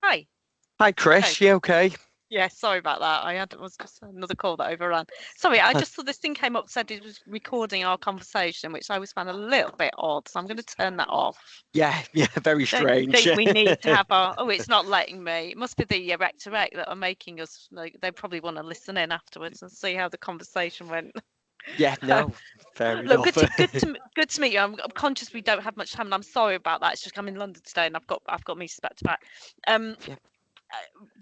Hi. Hi, Hey. Chris. You okay? Yeah, sorry about that. It was just another call that overran. Sorry, I just saw this thing came up, said it was recording our conversation, which I always found a little bit odd. So I'm going to turn that off. Yeah, yeah, very Don't you strange. think we need to have our? Oh, it's not letting me. It must be the rec that are making us. Like, they probably want to listen in afterwards and see how the conversation went. Yeah, no, fair Look, enough. good to meet you. I'm conscious we don't have much time, and I'm sorry about that. It's just I'm in London today, and I've got meetings back to back. Um, Yeah.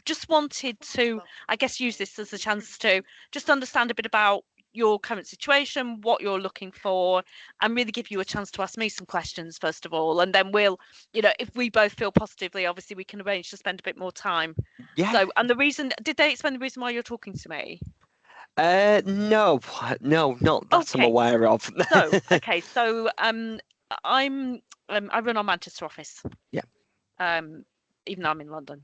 just wanted to, I guess, use this as a chance to just understand a bit about your current situation, what you're looking for, and really give you a chance to ask me some questions first of all, and then we'll, if we both feel positively, obviously we can arrange to spend a bit more time. Yeah. So, and the reason, did they explain the reason why you're talking to me? No, no, not that I'm Okay, aware of. so I'm I run our Manchester office, Yeah. um, even though I'm in London.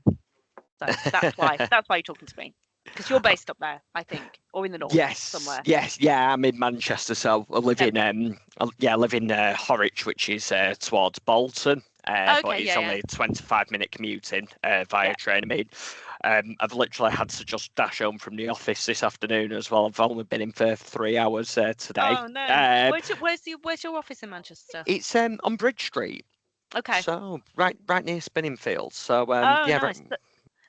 So that's why you're talking to me. Because you're Uh, based up there, I think, or in the north Yes, somewhere. yes, yeah. I'm in Manchester, so I live in Okay. yeah, I live in Horwich, which is towards Bolton. But Okay, it's yeah, yeah. only a 25-minute commuting via Yeah. train. I mean, I've literally had to just dash home from the office this afternoon as well. I've only been in for 3 hours today. Oh no. Uh, Where's your office in Manchester? it's on Bridge Street, Okay. so right near Spinning Fields. So Oh, yeah, right, nice.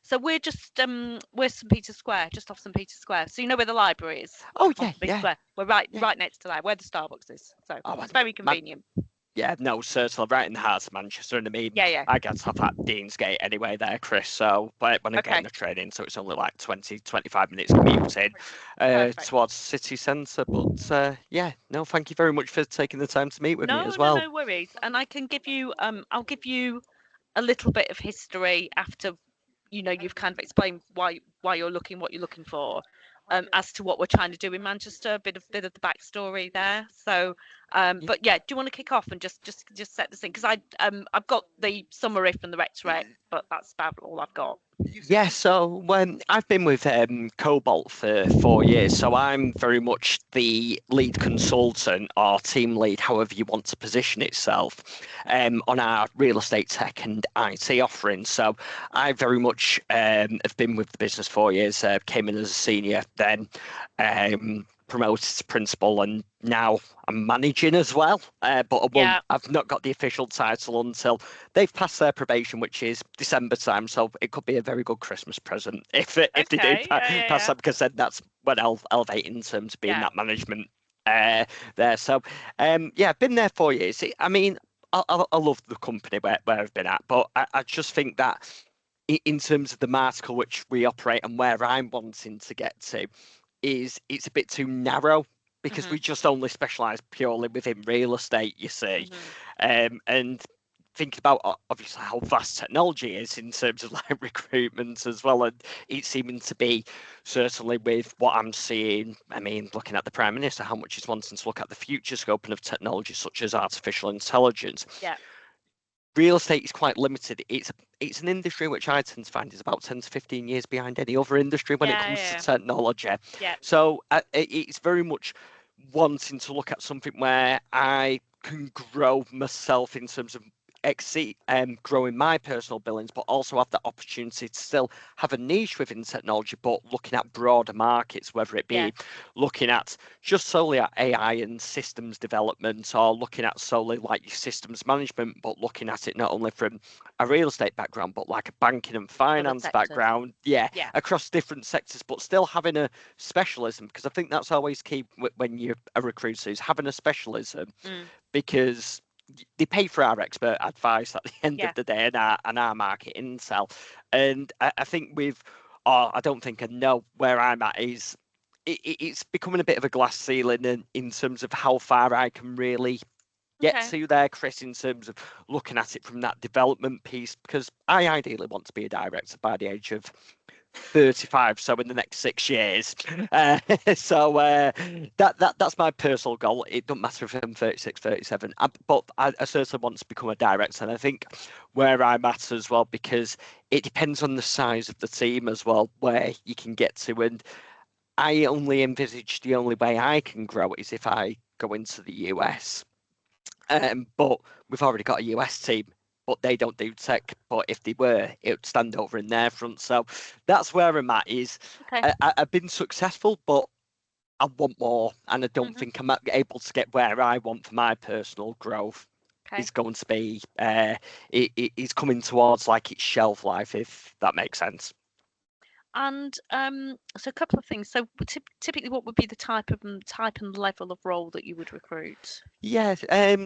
So we're St Peter's Square, just off St Peter's Square. So you know where the library is oh on yeah, St Peter's yeah, Square. We're right yeah. right next to that, where the Starbucks is. So Oh, it's very man, convenient. yeah, no, certainly right in the heart of Manchester. And I mean, Yeah, yeah. I get off at Deansgate anyway there, Chris. So but when I get in Okay. the train in, so it's only like 20, 25 minutes commuting Perfect. towards city centre. But yeah, no, thank you very much for taking the time to meet with me No, as no, well. no worries. And I can give you I'll give you a little bit of history after you've kind of explained why you're looking, what you're looking for, as to what we're trying to do in Manchester, a bit of the backstory there. So but yeah, do you want to kick off and just set the scene, because I've got the summary from the rectorate, but that's about all I've got. Yeah, so I've been with Cobalt for 4 years, so I'm very much the lead consultant or team lead, however you want to position itself, on our real estate tech and IT offerings. So I very much have been with the business 4 years, came in as a senior, then promoted to principal, and now I'm managing as well. But Yeah. I've not got the official title until they've passed their probation, which is December time. So it could be a very good Christmas present if they do Okay. Yeah, yeah, pass yeah. that, because then that's when I'll elevate in terms of being Yeah. that management there. So yeah, I've been there 4 years. I mean, I love the company where I've been at, but I just think that in terms of the marticle which we operate and where I'm wanting to get to, is it's a bit too narrow, because we Mhm. just only specialize purely within real estate, you see. Mhm. And thinking about obviously how vast technology is in terms of like recruitment as well, and it's seeming to be, certainly with what I'm seeing, I mean, looking at the Prime Minister, how much he's wanting to look at the future scoping of technology such as artificial intelligence. Yeah. Real estate is quite limited. It's an industry which I tend to find is about 10 to 15 years behind any other industry when it Yeah, comes to yeah, technology. yeah. So it's very much wanting to look at something where I can grow myself in terms of exceed growing my personal billings, but also have the opportunity to still have a niche within technology, but looking at broader markets, whether it Yeah. be looking at just solely at AI and systems development, or looking at solely like your systems management, but looking at it not only from a real estate background, but like a banking and Other finance sectors. background, yeah, Yeah. across different sectors, but still having a specialism, because I think that's always key when you're a recruiter, is having a specialism, Mm. because they pay for our expert advice at the end Yeah. of the day, and our market intel. And I think or I don't think I know where I'm at is it's becoming a bit of a glass ceiling in terms of how far I can really get Okay. to there, Chris, in terms of looking at it from that development piece, because I ideally want to be a director by the age of 35, so in the next 6 years. So that's my personal goal. It doesn't matter if I'm 36, 37, but I certainly want to become a director. And I think where I'm at as well, because it depends on the size of the team as well, where you can get to. And I only envisage the only way I can grow is if I go into the US. But we've already got a US team. but they don't do tech. But if they were, it would stand over in their front. So that's where I'm at. Okay. I've been successful, but I want more, and I don't think I'm able to get where I want for my personal growth. Okay. Is going to be it's coming towards like its shelf life, if that makes sense. And so a couple of things. So typically, what would be the type and level of role that you would recruit? Yeah,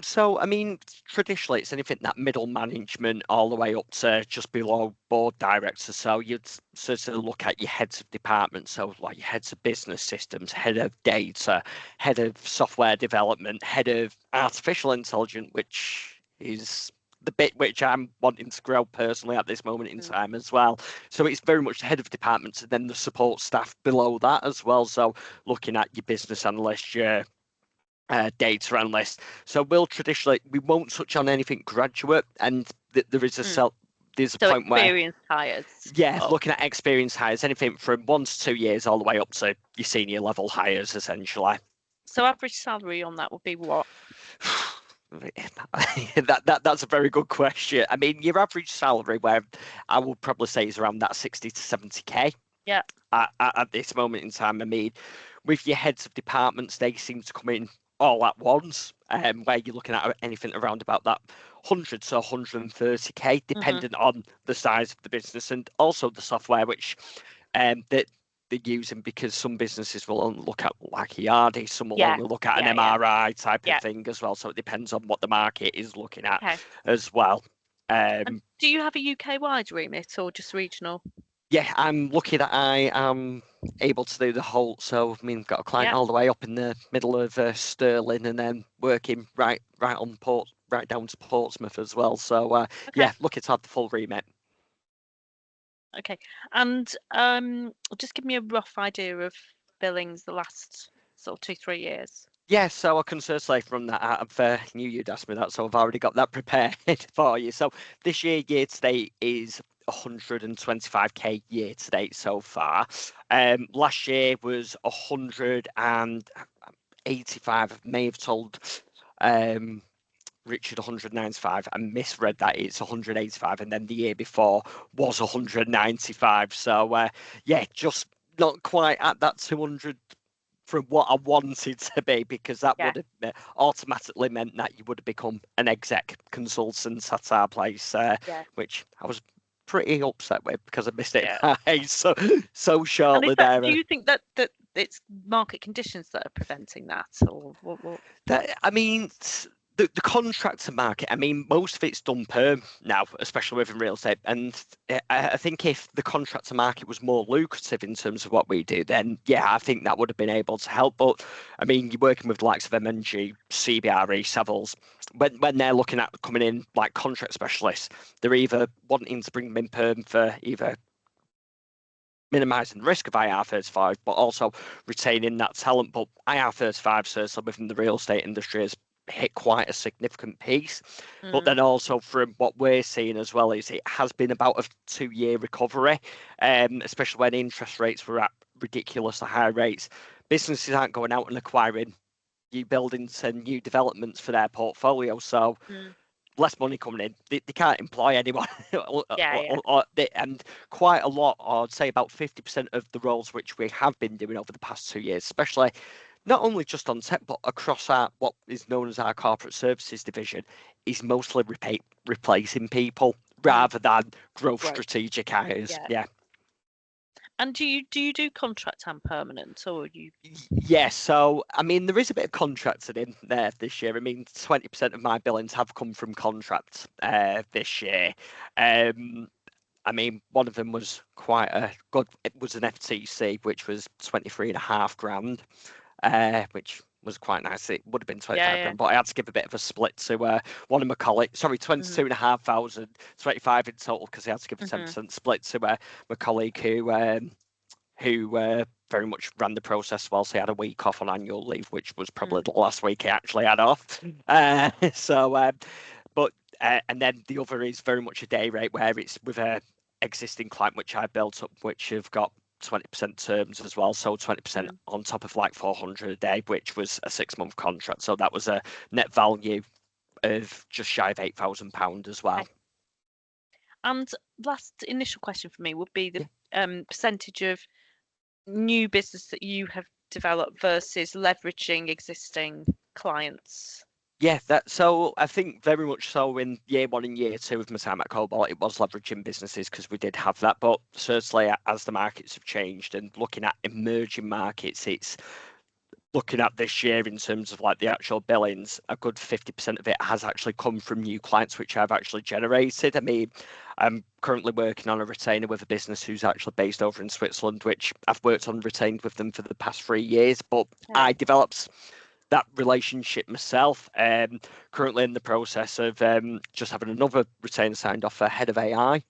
so I mean, traditionally it's anything that middle management all the way up to just below board directors. So you'd sort of look at your heads of department, so like your heads of business systems, head of data, head of software development, head of artificial intelligence, which is the bit which I'm wanting to grow personally at this moment in time as well. So it's very much the head of departments and then the support staff below that as well. So looking at your business analyst, your data analyst. So we won't touch on anything graduate, and there is there's a So point where experienced hires. looking at experience hires, anything from 1 to 2 years all the way up to your senior level hires essentially. So average salary on that would be what? That's a very good question. I mean, your average salary, where I would probably say is around that 60 to 70k. Yeah. At this moment in time. I mean, with your heads of departments, they seem to come in all at once, where you're looking at anything around about that 100 to 130k, depending on the size of the business and also the software which that they're using, because some businesses will only look at like ERD, some will only look at an MRI type of thing as well. So it depends on what the market is looking at as well. And do you have a UK-wide remit or just regional? Yeah, I'm lucky that I am able to do the whole. So I mean, got a client all the way up in the middle of Stirling, and then working right on right down to Portsmouth as well. So yeah, lucky to have the full remit. Okay, and just give me a rough idea of billings the last sort of 2-3 years. Yeah, so I can certainly run that out. I knew you'd ask me that, so I've already got that prepared for you. So this year to date is 125k year to date so far. Last year was 185. I may have told Richard 195. I misread that. It's 185, and then the year before was 195. So yeah, just not quite at that 200 from what I wanted to be, because that would have automatically meant that you would have become an exec consultant at our place, which I was pretty upset with because I missed it so shortly there. Do you think that it's market conditions that are preventing that, or what? I mean, the contractor market, I mean, most of it's done perm now, especially within real estate. And I think if the contractor market was more lucrative in terms of what we do, then yeah, I think that would have been able to help. But I mean, you're working with the likes of MNG, CBRE, Savills, when they're looking at coming in like contract specialists, they're either wanting to bring them in perm for either minimising the risk of IR35, but also retaining that talent. But IR35, certainly within the real estate industry, has hit quite a significant piece. But then also from what we're seeing as well is it has been about a 2-year recovery, especially when interest rates were at ridiculously high rates. Businesses aren't going out and acquiring new buildings and new developments for their portfolio. So less money coming in, they can't employ anyone. And quite a lot, I'd say about 50% of the roles which we have been doing over the past 2 years, especially not only just on tech, but across our what is known as our corporate services division, is mostly replacing people rather than growth strategic hires. Yeah. And do you do contract and permanent, or you? Yes, so I mean there is a bit of contracting in there this year. I mean 20% of my billings have come from contracts this year. I mean, one of them was quite a good. It was an FTC, which was 23.5 grand, which was quite nice. It would have been 25 grand, but I had to give a bit of a split to one of my colleagues. Sorry, 22,500, 25 in total, because I had to give a 10% split to my colleague who very much ran the process whilst he had a week off on annual leave, which was probably the last week he actually had off. And then the other is very much a day rate, where it's with a existing client which I built up, which have got 20% terms as well, so 20% on top of like 400 a day, which was a 6-month contract. So that was a net value of just shy of £8,000 as well. And last initial question for me would be the Yeah. percentage of new business that you have developed versus leveraging existing clients. Yeah, that so I think very much so in year one and year two of my time at Cobalt, it was leveraging businesses because we did have that. But certainly as the markets have changed and looking at emerging markets, it's looking at this year in terms of like the actual billings, a good 50% of it has actually come from new clients, which I've actually generated. I mean, I'm currently working on a retainer with a business who's actually based over in Switzerland, which I've worked on retained with them for the past 3 years, but I Okay. developed that relationship myself. Currently in the process of just having another retainer signed off for head of AI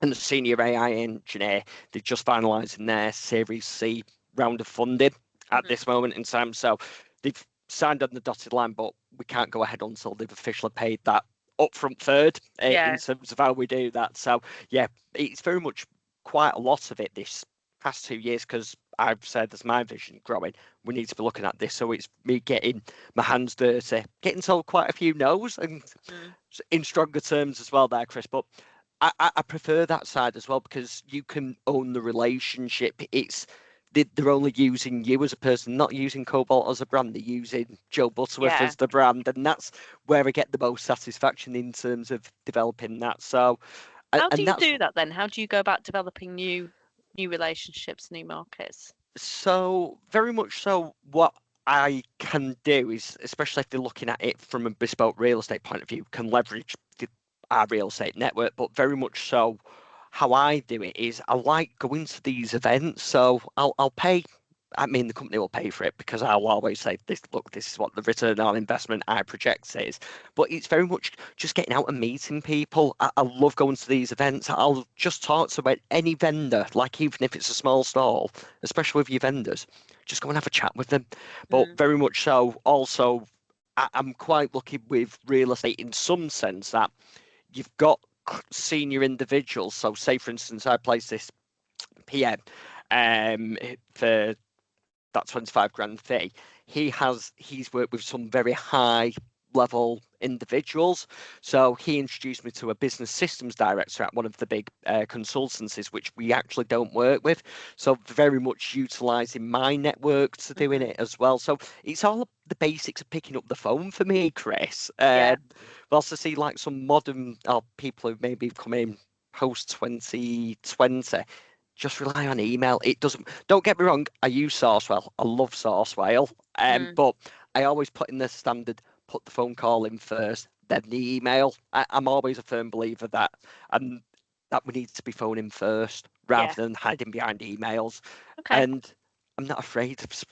and the senior AI engineer. They're just finalising their Series C round of funding at Mhm. this moment in time. So they've signed on the dotted line, but we can't go ahead until they've officially paid that upfront third in Yeah. terms of how we do that. So yeah, it's very much quite a lot of it this past 2 years because I've said there's my vision growing. We need to be looking at this. So it's me getting my hands dirty, getting told quite a few no's and Mm. in stronger terms as well there, Chris. But I prefer that side as well because you can own the relationship. It's they're only using you as a person, not using Cobalt as a brand. They're using Joe Butterworth Yeah. as the brand, and that's where I get the most satisfaction in terms of developing that. So, How do and you that's do that then? How do you go about developing new relationships, new markets? so very much so. What I can do is, especially if they're looking at it from a bespoke real estate point of view, can leverage our real estate network, but very much so. How I do it is I like going to these events, so I'll pay. I mean, the company will pay for it because I'll always say, "This look, this is what the return on investment I project is." But it's very much just getting out and meeting people. I love going to these events. I'll just talk to any vendor, like even if it's a small stall, especially with your vendors, just go and have a chat with them. But Mm. very much so, also, I'm quite lucky with real estate in some sense that you've got senior individuals. So, say for instance, I place this PM for that 25 grand fee. He's worked with some very high level individuals. So he introduced me to a business systems director at one of the big consultancies, which we actually don't work with. So very much utilizing my network to doing Mhm. it as well. So it's all the basics of picking up the phone for me, Chris. Yeah. We also see like some modern people who maybe come in post 2020 just rely on email. It doesn't. Don't get me wrong. I use Sourcewell. I love Sourcewell. Mm. But I always put in the standard. Put the phone call in first, then the email. I'm always a firm believer and that we need to be phoning first Yeah. rather than hiding behind emails. Okay. And I'm not afraid of,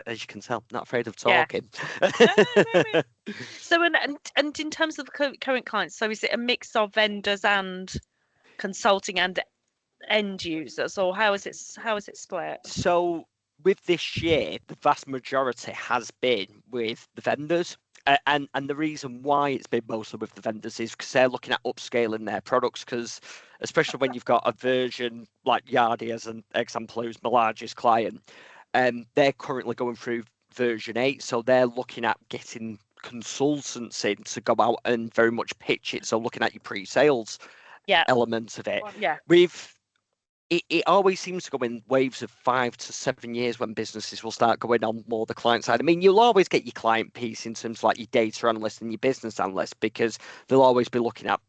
as you can tell, not afraid of Yeah. talking. No, no, no, no. So and in terms of the current clients, so is it a mix of vendors and consulting and end users, or how is it split? So with this year, the vast majority has been with the vendors. And the reason why it's been mostly with the vendors is because they're looking at upscaling their products. Because especially when you've got a version like Yardi as an example, who's my largest client, they're currently going through version 8, so they're looking at getting consultants in to go out and very much pitch it. So looking at your pre-sales Yeah. elements of it. Yeah. We've it always seems to go in waves of 5 to 7 years when businesses will start going on more the client side. I mean, you'll always get your client piece in terms of like your data analyst and your business analyst because they'll always be looking at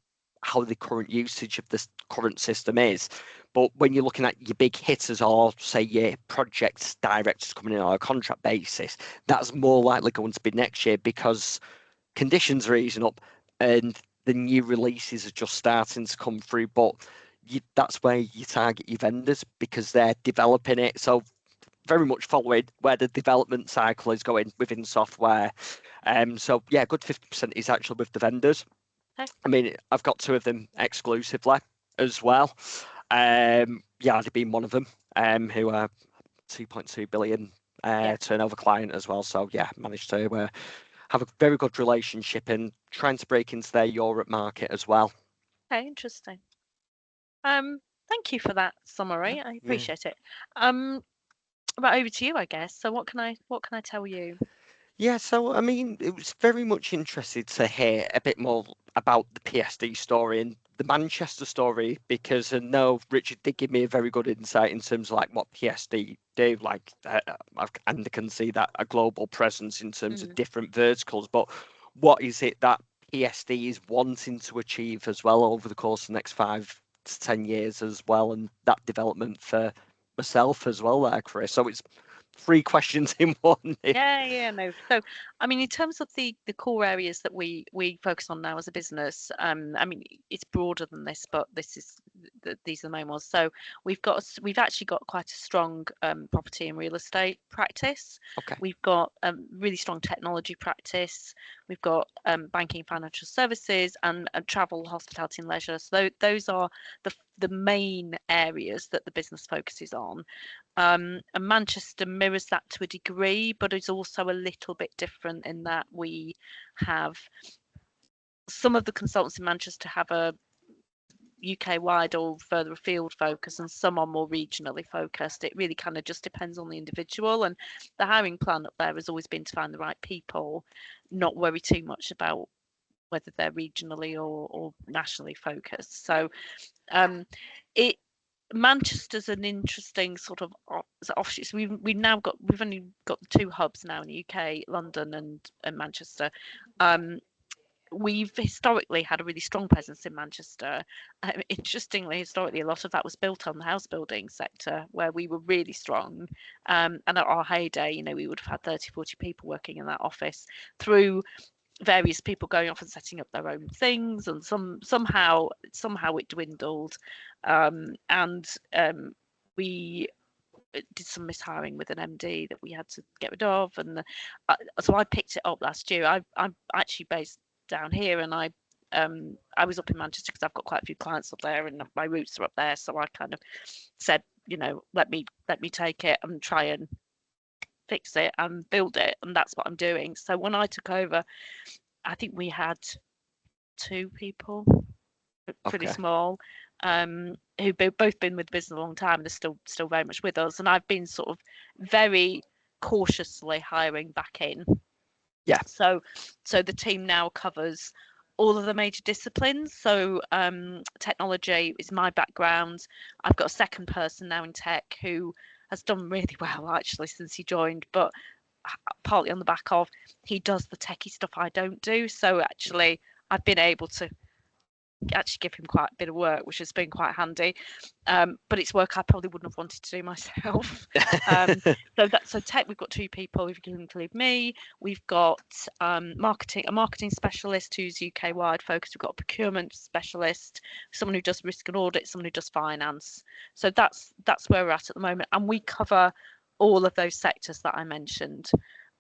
how the current usage of this current system is. But when you're looking at your big hitters or say your project directors coming in on a contract basis, that's more likely going to be next year because conditions are easing up and the new releases are just starting to come through. But that's where you target your vendors because they're developing it. So very much following where the development cycle is going within software. So yeah, a good 50% is actually with the vendors. Okay. I mean, I've got two of them exclusively as well. Yardi being one of them, who are 2.2 billion Yeah. turnover client as well. So yeah, managed to have a very good relationship and trying to break into their Europe market as well. Okay. Interesting. Thank you for that Yeah, summary. I yeah. appreciate it. Um, right over to you, I guess. So what can I tell you? Yeah, so I mean, it was very much interested to hear a bit more about the PSD story and the Manchester story, because I know Richard did give me a very good insight in terms of like what PSD do, like, and I can see that a global presence in terms of different verticals. But what is it that PSD is wanting to achieve as well over the course of the next 5 to 10 years as well, and that development for myself as well there, Chris? So it's 3 questions in one. Yeah, no. So, I mean, in terms of the core areas that we focus on now as a business, I mean, it's broader than this, but these are the main ones. So we've actually got quite a strong property and real estate practice. Okay. We've got really strong technology practice. We've got banking and financial services and travel, hospitality and leisure. So those are the main areas that the business focuses on. And Manchester mirrors that to a degree, but is also a little bit different in that we have some of the consultants in Manchester have a UK wide or further afield focus, and some are more regionally focused. It really kind of just depends on the individual, and the hiring plan up there has always been to find the right people, not worry too much about whether they're regionally or nationally focused. So it Manchester's an interesting sort of offshoot. So we've only got 2 hubs now in the UK, London and Manchester. We've historically had a really strong presence in Manchester. Interestingly, historically, a lot of that was built on the house building sector, where we were really strong. And at our heyday, you know, we would have had 30, 40 people working in that office through various people going off and setting up their own things, and somehow it dwindled, and we did some mishiring with an MD that we had to get rid of, and so I picked it up last year. I'm actually based down here, and I was up in Manchester because I've got quite a few clients up there, and my roots are up there. So I kind of said, you know, let me take it and try and fix it and build it, and that's what I'm doing. So when I took over, I think we had 2 people, pretty Okay. small, who both been with the business a long time. They're still very much with us, and I've been sort of very cautiously hiring back in. Yeah. So the team now covers all of the major disciplines. So technology is my background. I've got a second person now in tech who has done really well actually since he joined, but partly on the back of he does the techie stuff I don't do. So actually I've been able to actually give him quite a bit of work, which has been quite handy. But it's work I probably wouldn't have wanted to do myself. So tech, we've got 2 people. If you can include me, we've got a marketing specialist who's UK wide focused. We've got a procurement specialist, someone who does risk and audit, someone who does finance. So that's where we're at the moment, and we cover all of those sectors that I mentioned.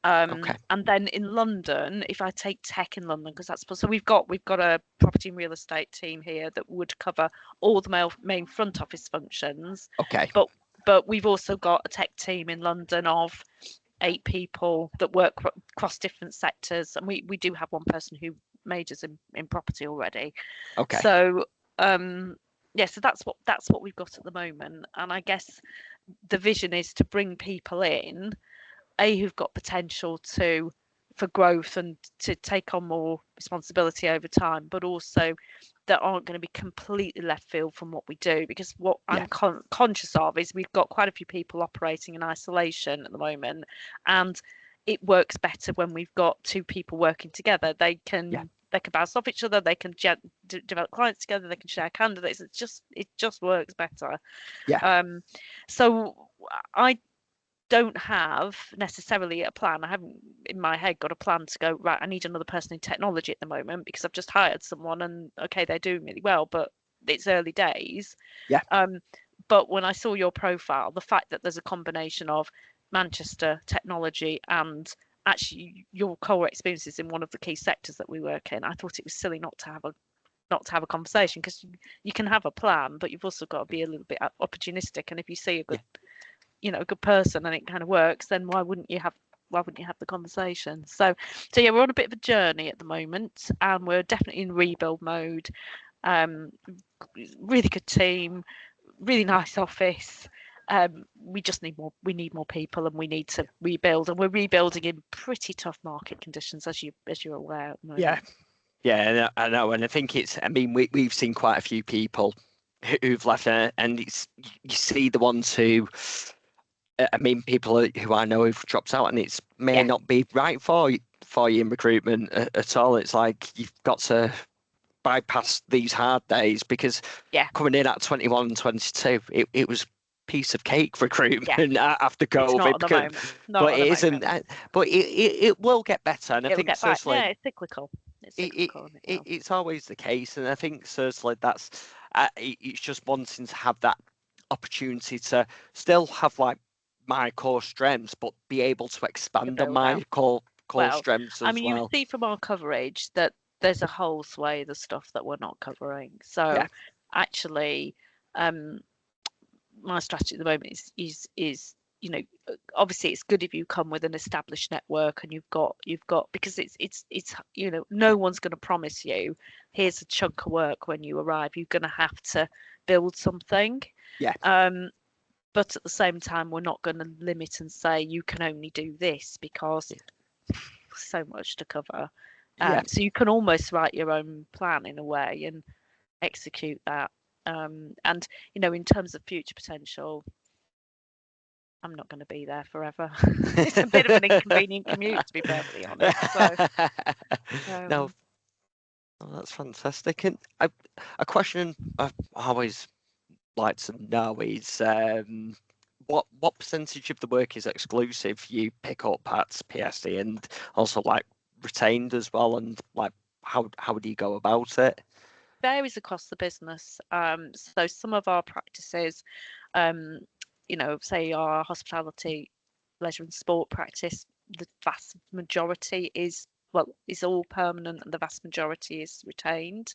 Okay. And then in London, if I take tech in London, because that's so we've got a property and real estate team here that would cover all the main front office functions. Okay. But we've also got a tech team in London of 8 people that work across different sectors, and we do have one person who majors in property already. Okay. So yeah, so that's what we've got at the moment, and I guess the vision is to bring people in who've got potential for growth and to take on more responsibility over time, but also that aren't going to be completely left field from what we do, because what I'm conscious of is we've got quite a few people operating in isolation at the moment, and it works better when we've got 2 people working together. They can bounce off each other, they can develop clients together, they can share candidates. It just works better. So I don't have necessarily a plan. I haven't in my head got a plan to go, right, I need another person in technology at the moment, because I've just hired someone and okay, they're doing really well, but it's early days. But when I saw your profile, the fact that there's a combination of Manchester technology and actually your core experiences in one of the key sectors that we work in, I thought it was silly not to have a conversation, because you can have a plan, but you've also got to be a little bit opportunistic, and if you see a good a good person and it kind of works, then why wouldn't you have the conversation? So yeah, we're on a bit of a journey at the moment, and we're definitely in rebuild mode. Really good team, really nice office. We just need more people, and we need to rebuild, and we're rebuilding in pretty tough market conditions, as you're aware at the moment. Yeah, I know, and I think it's. I mean, we've seen quite a few people who've left, and it's you see the ones who. I mean, people who I know who've dropped out, and it's may Yeah, not be right for you in recruitment at all. It's like you've got to bypass these hard days because yeah, coming in at 21 and 22, it was piece of cake yeah. recruitment after It's not COVID. at the Because, moment. Not but at the it isn't. moment. But it will get better, and I It'll think get back. certainly Yeah, it's cyclical. It's cyclical, and it will. it's always the case, and I think certainly that's it's just wanting to have that opportunity to still have like my core strengths, but be able to To expand on build my out. core Well, strengths I as mean, you well. see from our coverage that there's a whole swathe of stuff that we're not covering. Yeah, So actually, um, my strategy at the moment is obviously it's good if you come with an established network and you've got because it's no one's going to promise you here's a chunk of work when you arrive. You're going to have to build something. yeah, Um, but at the same time, we're not going to limit and say you can only do this because so much to cover. yeah, So you can almost write your own plan in a way and execute that. And in terms of future potential, I'm not going to be there forever. It's a bit of an inconvenient commute, to be perfectly honest. So, No, um, oh, that's fantastic. And a question I always like to know is what percentage of the work is exclusive you pick up at PSD and also like retained as well, and like how do you go about it? varies across the business. So some of our practices, um, say our hospitality, leisure and sport practice, the vast majority is all permanent and the vast majority is retained.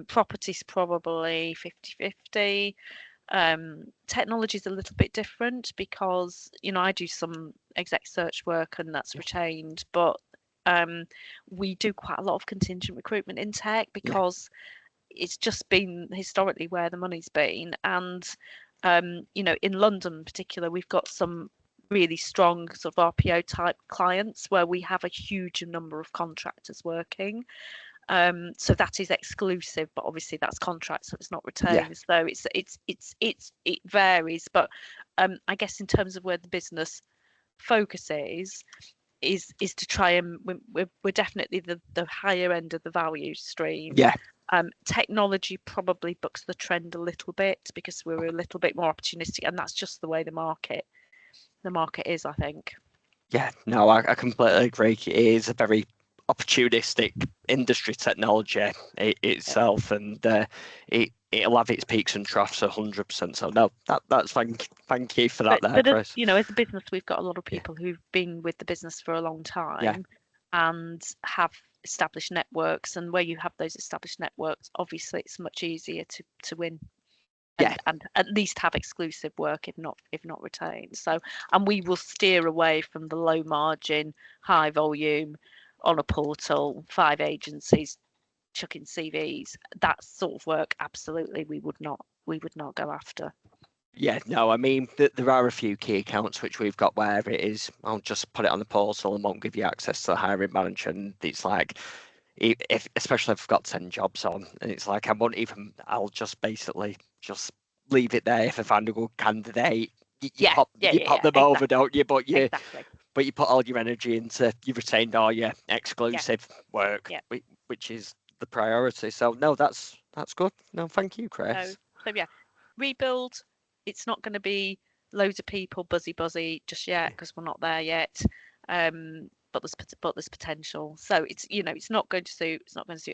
Property's probably 50-50. Technology is a little bit different because I do some exec search work and that's Yeah, retained, but um, we do quite a lot of contingent recruitment in tech yeah, because it's just been historically where the money's been. And in London in particular, we've got some really strong sort of RPO type clients where we have a huge number of contractors working. So that is exclusive, but obviously that's contract, so it's not yeah, retained. So it varies, but I guess in terms of where the business focuses is to try and we're definitely the higher end of the value stream. yeah. Technology probably bucks the trend a little bit because we're a little bit more opportunistic, and that's just the way the market is, I think. Yeah, no, I completely agree. It is a very opportunistic industry, technology Yeah. itself, and it'll have its peaks and troughs 100%. So no, that's thank you for that there, But Chris. as a business, we've got a lot of Yeah, people who've been with the business for a long yeah, time and have established networks. And where you have those established networks, obviously it's much easier to win yeah, and at least have exclusive work if not retained. So, and we will steer away from the low margin, high volume on a portal, 5 agencies chucking CVs. That sort of work, absolutely, we would not go after. yeah. No, I mean there are a few key accounts which we've got where it is. I'll just put it on the portal and won't give you access to the hiring manager, and it's like if especially if I've got 10 jobs on, and it's like I won't even. I'll just basically just leave it there if I find a good candidate. You Yeah, pop yeah, you yeah, pop yeah. them over, Exactly, don't you? exactly. But you put all your energy into your retained or your Yeah, exclusive work, yeah. which is the priority. So no, that's good. No, thank you, So, Chris. so yeah, rebuild. It's not going to be loads of people buzzy just yet Yeah, because we're not there yet. But there's potential. So it's not going to suit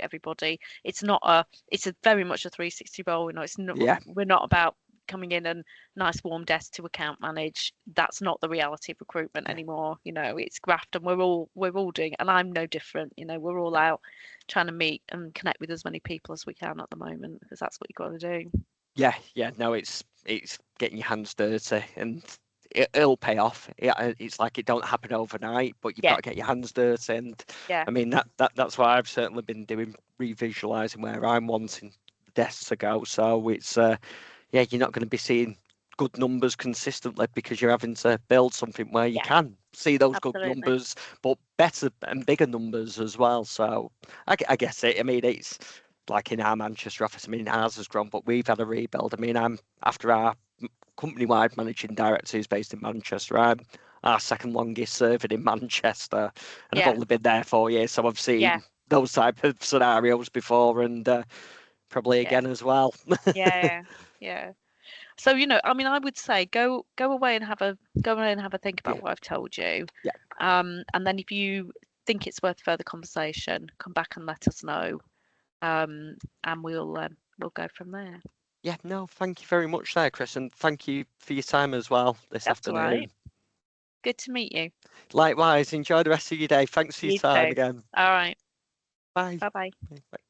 everybody. It's a very much a 360 role. It's not yeah, we're not about coming in and nice warm desk to account manage. That's not the reality of recruitment yeah. anymore. It's graft, and we're all doing it, and I'm no different. We're all out trying to meet and connect with as many people as we can at the moment because that's what you've got to do. Yeah. No, it's getting your hands dirty, and it'll pay off. It's like it don't happen overnight, but you've got Yeah, to get your hands dirty. And yeah, I mean that's why I've certainly been doing revisualizing where I'm wanting the desks to go. So it's yeah, you're not going to be seeing good numbers consistently, because you're having to build something where you Yeah, can see those good absolutely. numbers, but better and bigger numbers as well. So I guess it. I mean, it's like in our Manchester office. I mean, ours has grown, but we've had a rebuild. I mean, I'm after our company-wide managing director who's based in Manchester. I'm our second longest serving in Manchester, and I've Yeah, only been there 4 years, so I've seen yeah, those type of scenarios before, and probably yeah, again as well. yeah, yeah. So, I mean, I would say go away and have a think about Yeah, what I've told you. yeah, And then if you think it's worth further conversation, come back and let us know. And we'll go from there. yeah. No, thank you very much there, Chris, and thank you for your time as well this That's all right. afternoon. Good to meet you. Likewise, enjoy the rest of your day. Thanks for your You time too. again. All right. Bye. Bye bye. Bye.